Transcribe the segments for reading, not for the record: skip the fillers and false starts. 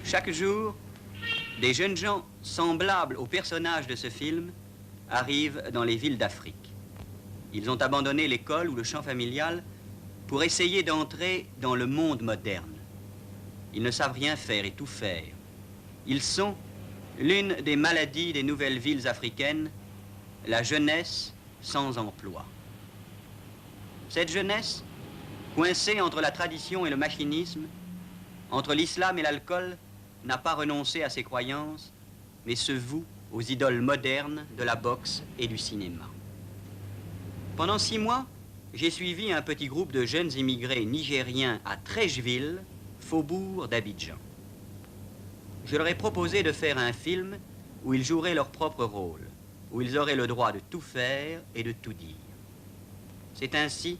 Chaque jour, des jeunes gens semblables aux personnages de ce film arrivent dans les villes d'Afrique. Ils ont abandonné l'école ou le champ familial pour essayer d'entrer dans le monde moderne. Ils ne savent rien faire et tout faire. Ils sont l'une des maladies des nouvelles villes africaines, la jeunesse sans emploi. Cette jeunesse, coincée entre la tradition et le machinisme, entre l'islam et l'alcool, n'a pas renoncé à ses croyances, mais se voue aux idoles modernes de la boxe et du cinéma. Pendant 6 mois, j'ai suivi un petit groupe de jeunes immigrés nigériens à Trècheville, faubourg d'Abidjan. Je leur ai proposé de faire un film où ils joueraient leur propre rôle, où ils auraient le droit de tout faire et de tout dire. C'est ainsi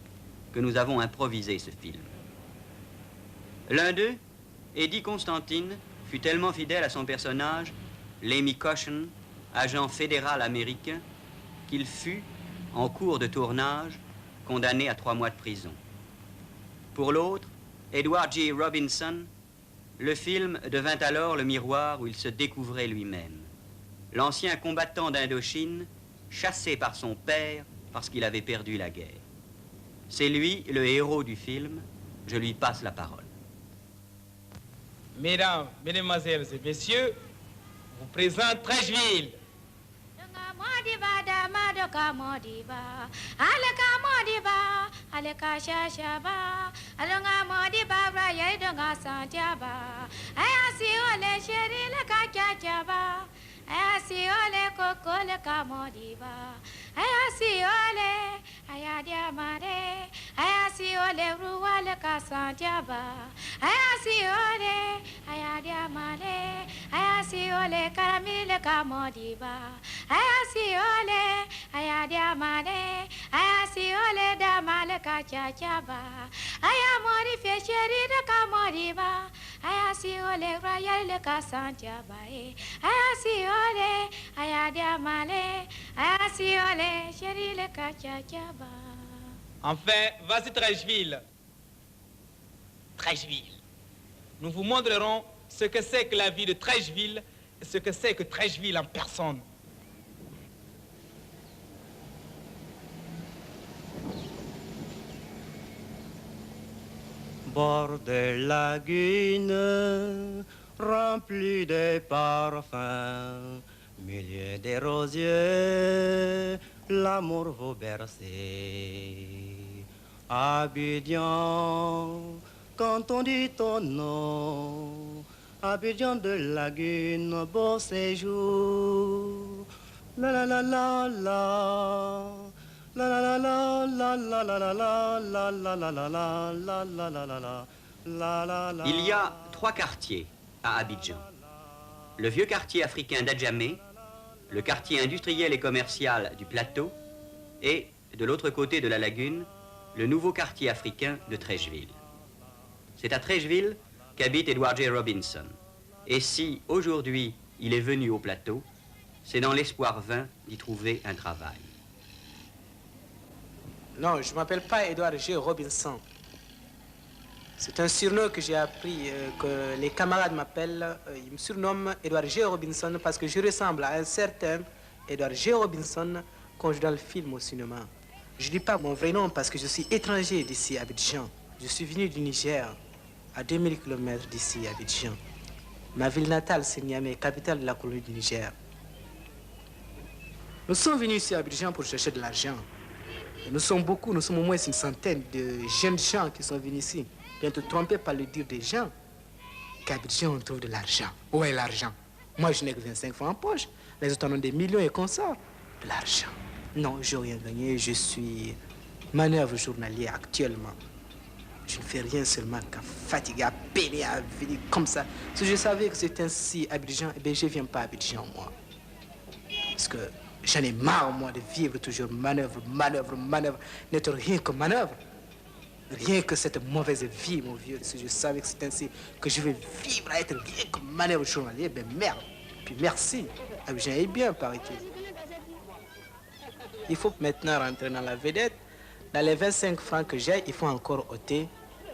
que nous avons improvisé ce film. L'un d'eux, Eddie Constantine, fut tellement fidèle à son personnage, Lemmy Caution, agent fédéral américain, qu'il fut, en cours de tournage, condamné à 3 mois de prison. Pour l'autre, Edward G. Robinson, le film devint alors le miroir où il se découvrait lui-même. L'ancien combattant d'Indochine, chassé par son père parce qu'il avait perdu la guerre. C'est lui le héros du film. Je lui passe la parole. Mesdames, mesdemoiselles et messieurs, vous présente Trècheville. Enfin, voici Trècheville. Trècheville. Nous vous montrerons ce que c'est que la vie de Trècheville et ce que c'est que Trècheville en personne. Bord de lagune rempli de parfums, milieu des rosiers, l'amour vous bercer. Abidjan, quand on dit ton nom, Abidjan de lagune, beau séjour. La la la la la. La la la la la la la la la la la la la la la la la la. Il y a 3 quartiers à Abidjan. Le vieux quartier africain d'Adjamé, le quartier industriel et commercial du Plateau et, de l'autre côté de la lagune, le nouveau quartier africain de Trècheville. C'est à Trècheville qu'habite Edward J. Robinson. Et si, aujourd'hui, il est venu au Plateau, c'est dans l'espoir vain d'y trouver un travail. Non, je ne m'appelle pas Edward G. Robinson. C'est un surnom que j'ai appris, que les camarades m'appellent. Ils me surnomment Edward G. Robinson parce que je ressemble à un certain Edward G. Robinson quand je suis dans le film au cinéma. Je ne dis pas mon vrai nom parce que je suis étranger d'ici à Abidjan. Je suis venu du Niger, à 2000 km d'ici à Abidjan. Ma ville natale, c'est Niamey, capitale de la colonie du Niger. Nous sommes venus ici à Abidjan pour chercher de l'argent. Nous sommes beaucoup, nous sommes au moins une centaine de jeunes gens qui sont venus ici. Bientôt trompés par le dire des gens qu'à Abidjan on trouve de l'argent. Où est l'argent? Moi je n'ai que 25 francs en poche. Les autres en ont des millions et consorts. De l'argent. Non, je n'ai rien gagné. Je suis manœuvre journalier actuellement. Je ne fais rien seulement qu'à fatiguer, à peiner, à venir comme ça. Si je savais que c'est ainsi à Abidjan, eh bien je ne viens pas à Abidjan moi. Parce que j'en ai marre, moi, de vivre toujours manœuvre, manœuvre, manœuvre, n'être rien que manœuvre. Rien que cette mauvaise vie, mon vieux. Si je savais que c'est ainsi que je vais vivre à être rien que manœuvre journalier, ben merde. Puis merci. Abidjan est bien, paraît-il. Il faut maintenant rentrer dans la vedette. Dans les 25 francs que j'ai, il faut encore ôter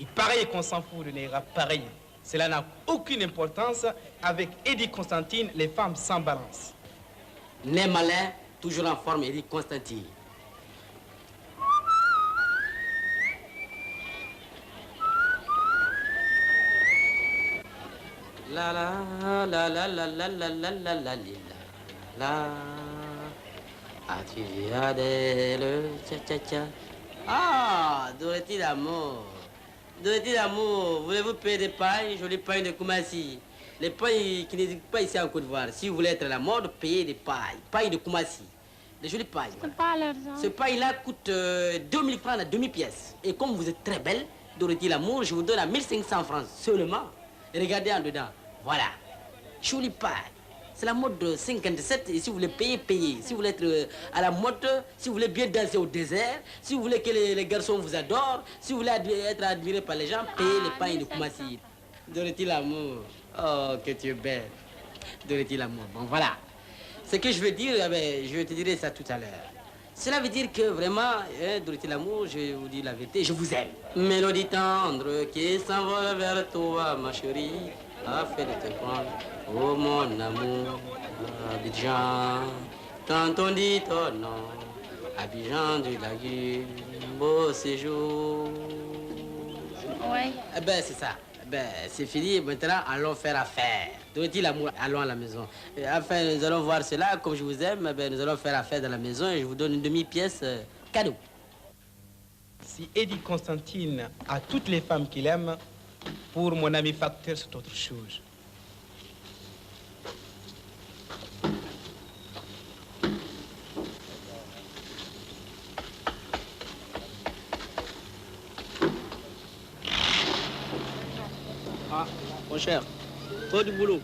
Il paraît qu'on s'en fout de Neira, pareil. Cela n'a aucune importance. Avec Eddie Constantine, les femmes sans balance. Né malin, toujours en forme, Eddie Constantine. La la la la la la la la la la la. As-tu vu Adèle? Tcha tcha tcha. Ah, Dorothy d'amour. Dorothy d'amour, voulez-vous payer des pailles? Jolies pailles de Koumassi. Les pailles qui n'existent pas ici en Côte d'Ivoire. Si vous voulez être à la mode, payez des pailles. Pailles de Koumassi. Des jolies pailles. C'est pas l'argent. Ce paille-là coûte 2000 francs la demi-pièce. Et comme vous êtes très belle, Dorothy l'amour, je vous donne à 1500 francs seulement. Et regardez en dedans. Voilà. Jolie paille. C'est la mode de 57 et si vous voulez payer, payez. Si vous voulez être à la mode, si vous voulez bien danser au désert, si vous voulez que les garçons vous adorent, si vous voulez être admiré par les gens, payez les pailles de Koumassi. Dorothy l'amour. Oh, que tu es belle. Dorothy l'amour. Bon, voilà. Ce que je veux dire, je te dirai ça tout à l'heure. Cela veut dire que vraiment, Dorothy l'amour, je vous dis la vérité, je vous aime. Mélodie tendre qui s'envole vers toi, ma chérie, a fait de te prendre, oh mon amour, Abidjan. Quand on dit ton nom, Abidjan du Lagu, beau séjour. Ouais. Eh ben, c'est ça. C'est fini, maintenant allons faire affaire. Dorothy l'amour, allons à la maison. Et enfin, nous allons voir cela, comme je vous aime, nous allons faire affaire dans la maison et je vous donne une demi-pièce cadeau. Si Eddie Constantine a toutes les femmes qu'il aime, pour mon ami facteur, c'est autre chose. Ah, mon cher, trop du boulot,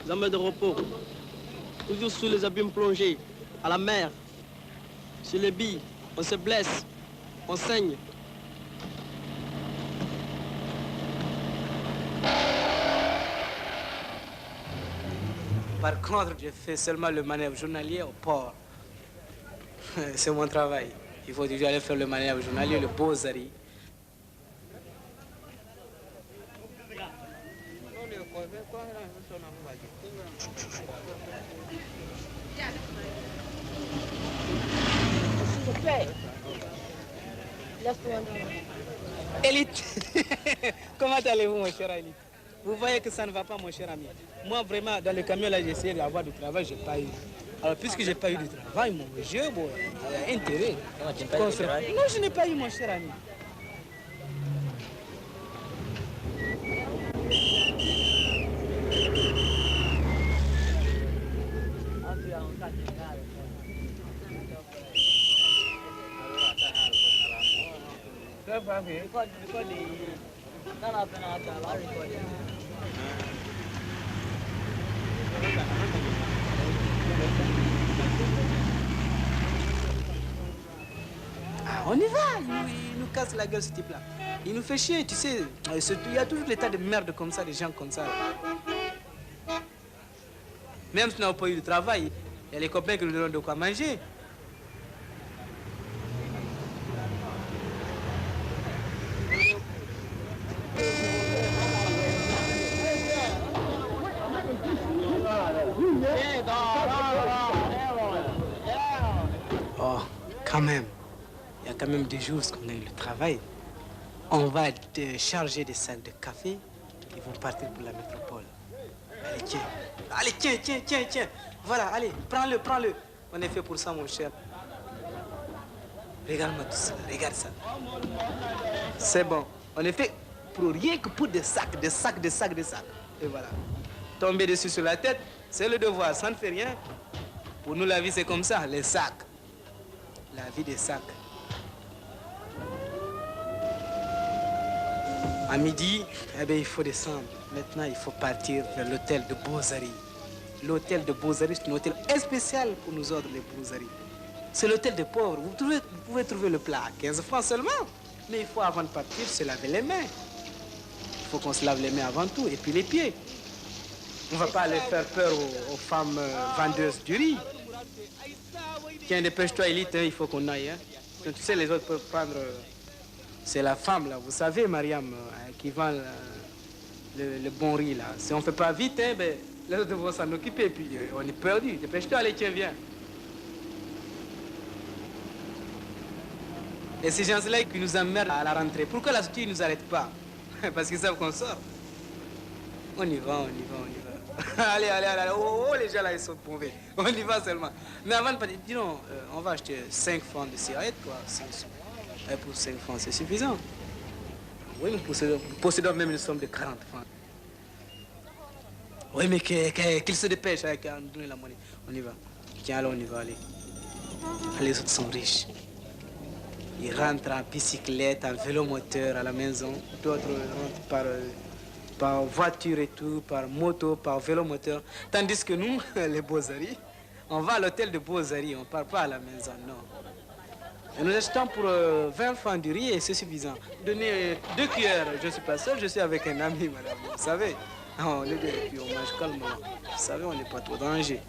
jamais de repos, toujours sous les abîmes plongés, à la mer, sur les billes, on se blesse, on saigne. Par contre, je fais seulement le manœuvre journalier au port. C'est mon travail. Il faut toujours aller faire le manœuvre journalier, le Beaux-Arts. Élite, comment allez-vous, mon cher Élite? Vous voyez que ça ne va pas, mon cher ami. Moi, vraiment, dans le camion, là, j'ai essayé d'avoir du travail, j'ai pas eu. Alors, puisque j'ai pas eu de travail, mon vieux, bon, il y a intérêt. Non, je n'ai pas eu, mon cher ami. Ah, on y va, il nous casse la gueule ce type-là. Il nous fait chier, tu sais. Il y a toujours des tas de merde comme ça, des gens comme ça. Même si on n'a pas eu de travail, il y a les copains qui nous donnent de quoi manger. Oh, quand même. Il y a quand même des jours qu'on a eu le travail. On va te charger des sacs de café qui vont partir pour la métropole. Allez, tiens. Allez, tiens. Voilà, allez, prends-le. On est fait pour ça, mon cher. Regarde-moi tout ça, regarde ça. C'est bon. On est fait pour rien que pour des sacs. Et voilà. Tomber dessus sur la tête, c'est le devoir, ça ne fait rien. Pour nous, la vie, c'est comme ça, les sacs. La vie des sacs. À midi, il faut descendre. Maintenant, il faut partir vers l'hôtel de Beaux-Arts. L'hôtel de Beaux-Arts, c'est un hôtel spécial pour nous autres, les Beaux-Arts. C'est l'hôtel des pauvres. Vous pouvez trouver le plat à 15 francs seulement. Mais il faut, avant de partir, se laver les mains. Il faut qu'on se lave les mains avant tout, et puis les pieds. On ne va pas aller faire peur aux femmes vendeuses du riz. Tiens, dépêche-toi, Élite, il faut qu'on aille. Hein. Tu sais, les autres peuvent prendre C'est la femme, là, vous savez, Mariam, qui vend le bon riz, là. Si on ne fait pas vite, hein, ben, les autres vont s'en occuper, puis on est perdu. Dépêche-toi, allez, tiens, viens. Et ces gens-là qui nous emmerdent à la rentrée, pourquoi la sortie ne nous arrête pas? Parce qu'ils savent qu'on sort. On y va, on y va, on y va. Allez, allez, allez, oh, oh, les gens là, ils sont mauvais. On y va seulement. Mais avant de partir, dis donc, on va acheter 5 francs de cigarettes, quoi. 5 sous. Et pour 5 francs, c'est suffisant. Oui, nous possédons même une somme de 40 francs. Oui, mais qu'il se dépêche avec nous donner la monnaie. On y va. Tiens, alors on y va, allez. Les autres sont riches. Ils rentrent en bicyclette, en vélo moteur à la maison. D'autres rentrent par voiture et tout, par moto, par vélo moteur. Tandis que nous, les Beaux-Arts, on va à l'hôtel de Beaux-Arts, on ne part pas à la maison, non. Et nous achetons pour 20 francs du riz et c'est suffisant. Donnez 2 cuillères, je ne suis pas seul, je suis avec un ami, madame, vous savez. On est deux, puis on mange calmement. Vous savez, on n'est pas trop danger.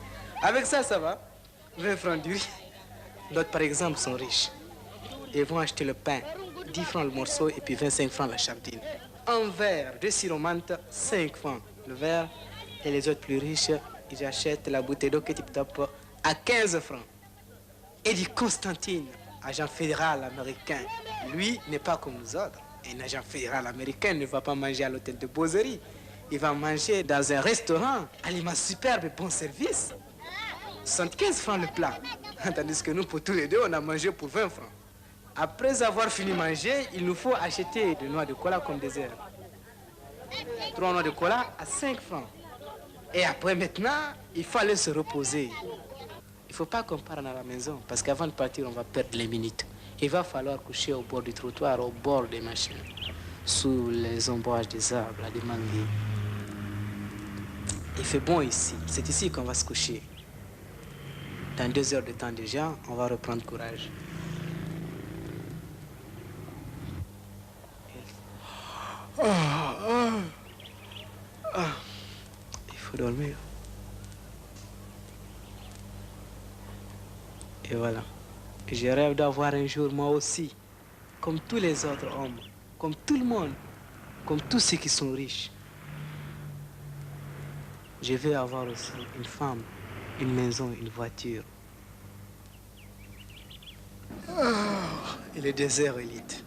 Avec ça, ça va. 20 francs du riz. D'autres, par exemple, sont riches. Ils vont acheter le pain, 10 francs le morceau et puis 25 francs la chardine. Un verre de sirop menthe, 5 francs le verre. Et les autres plus riches, ils achètent la bouteille d'eau Tip Top à 15 francs. Et dit Constantine, agent fédéral américain, lui n'est pas comme nous autres. Un agent fédéral américain ne va pas manger à l'hôtel de Beaux-Arts. Il va manger dans un restaurant, aliments superbes et bon service. 75 francs le plat. Tandis que nous, pour tous les deux, on a mangé pour 20 francs. Après avoir fini de manger, il nous faut acheter des noix de cola comme dessert. 3 noix de cola à 5 francs. Et après, maintenant, il faut aller se reposer. Il ne faut pas qu'on parte à la maison, parce qu'avant de partir, on va perdre les minutes. Il va falloir coucher au bord du trottoir, au bord des machines, sous les ombrages des arbres, des manguiers. Il fait bon ici. C'est ici qu'on va se coucher. Dans 2 heures de temps déjà, on va reprendre courage. Il faut dormir. Et voilà. Je rêve d'avoir un jour, moi aussi, comme tous les autres hommes, comme tout le monde, comme tous ceux qui sont riches. Je veux avoir aussi une femme, une maison, une voiture. Et le désert élite.